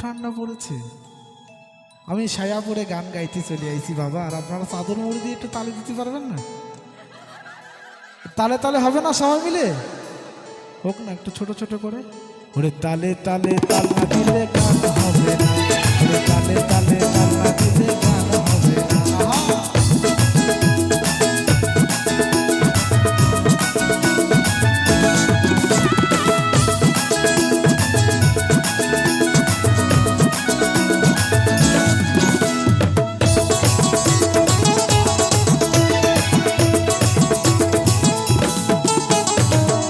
ঠান্ডা পড়েছে। আমি ছায়া পরে গান গাইতে চলে আইছি বাবা, আর আপনারা চাদর মুড়ি দিয়ে একটু তালে দিতে পারবেন না? তালে তালে হবে না সবাই মিলে? হোক না একটু ছোট ছোট করে। ওরে তালে তালে তাল না দিলে গান হবে না, ওরে তালে তালে তাল না দিলে গান হবে না।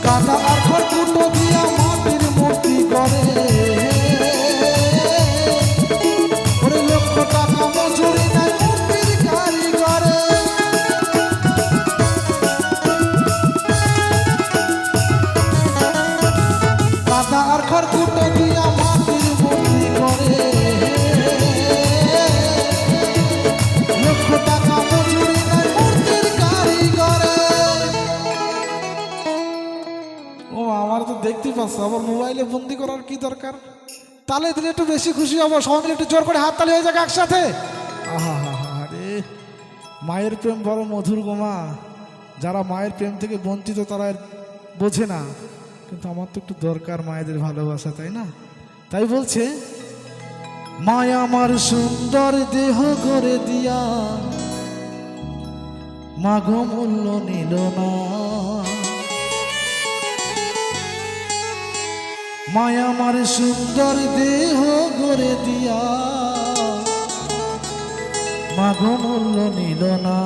কাদা আর খড়কুটো দিয়া মাটির মূর্তি করে, ওরে লক্ষ টাকা মজুরি নাই মূর্তির কারিগরে। কাদা আর খড়কুটো দিয়া মাটির মূর্তি করে, লক্ষ টাকা মজুরি নাই মূর্তির কারিগরে। ও আমার তো দেখতেই পাচ্ছ, আবার মোবাইলে বন্দি করার কি দরকার? তালে দিলে একটু বেশি খুশি হবো, সবাই মিলে একটু জোর করে হাত তালি হয়ে যাক একসাথে। আহা হা হা রে, মায়ের প্রেম বড় মধুর গোমা। যারা মায়ের প্রেম থেকে বঞ্চিত তারা বোঝে না, কিন্তু আমার তো একটু দরকার মায়েদের ভালোবাসা, তাই না? তাই বলছে, মায়া আমার সুন্দর দেহ করে দিয়া মাগো মূল্য নিল না। মায়া আমার সুন্দর দেহ গড়ে দিয়া মাগো মূল্য নিল না।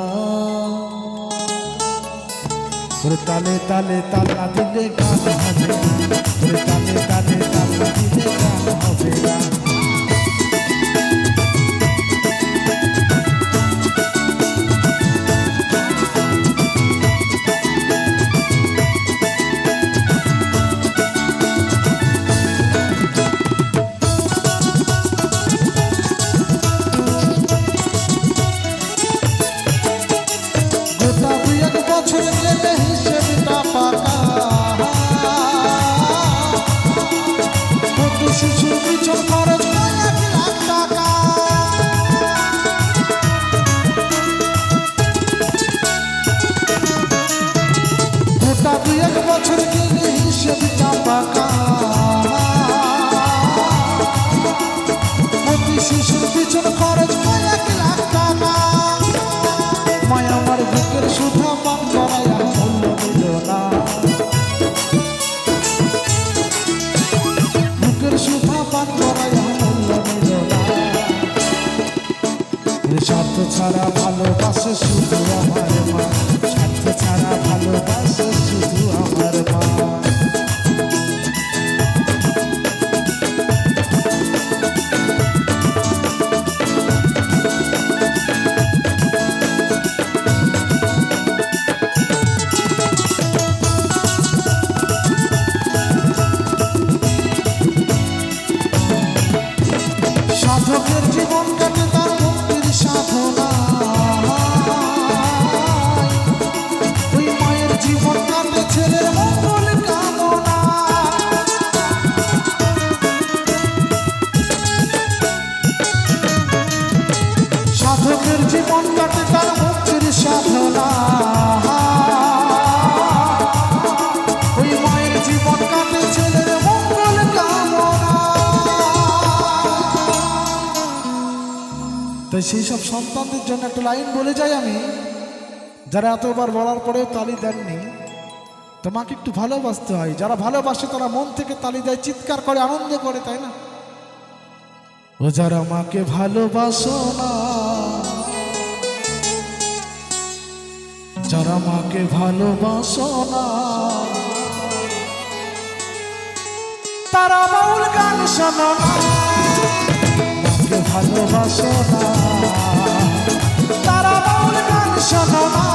ওরে তালে তালে তাল না দিলে গান হবে না, ওরে তালে তালে তাল না দিলে গান হবে না। বছর গেলে হিসেব চাপাকা, প্রতি শিশুর পিছন খরচ 1 লাখ টাকা। মায়া আমার বুকের সুধা পান করাইয়া মূল্য নিল না, বুকের সুধা পান করাইয়া মূল্য নিল না। স্বার্থ ছাড়া ভালোবাসে শুধু আমার মা, স্বার্থ ছাড়া ভালোবাসে শুধু আমার মা। সাধকের জীবন কাটে তার মুক্তির সাধনা, ওই মায়ের জীবন কাটে ছেলের মঙ্গল কামনা। সাধকের জীবন কাটে তার মুক্তির সাধনা, ওই মায়ের জীবন কাটে ছেলের মঙ্গল কামনা। তাই সেই সব সন্তানদের জন্য একটা লাইন বলে যাই আমি, যারা এতবার বলার পরেও তালি দেননি। তোমাকে একটু ভালোবাসতে হয়, যারা ভালোবাসে তারা মন থেকে তালি দেয়, চিৎকার করে, আনন্দ করে, তাই না? ও যারা আমাকে ভালোবাসো না, যারা আমাকে ভালোবাসো না, তারা বাউল গান শোনো না। আমাকে ভালোবাসো না, তারা বাউল গান শোনো না।